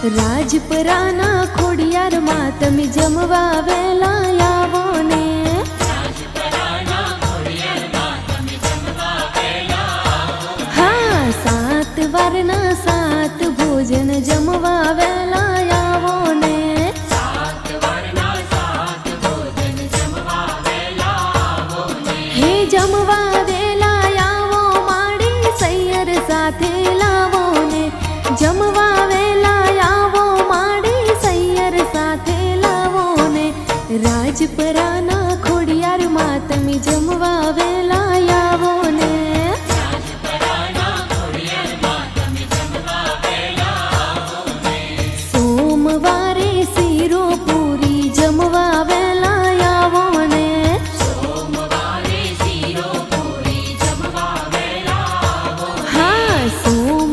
રાજપરાના ખોડિયારમાં તમે જમવા વેલા આવો ને હા 7 વારના 7 ભોજન જમવા વેલા આવો ને હે જમવા વેલા આવો માડી સૈયર સાથે લાવો ને જમવા વેલા આવો માડી સૈયર સાથે લાવો ને રાજપરાના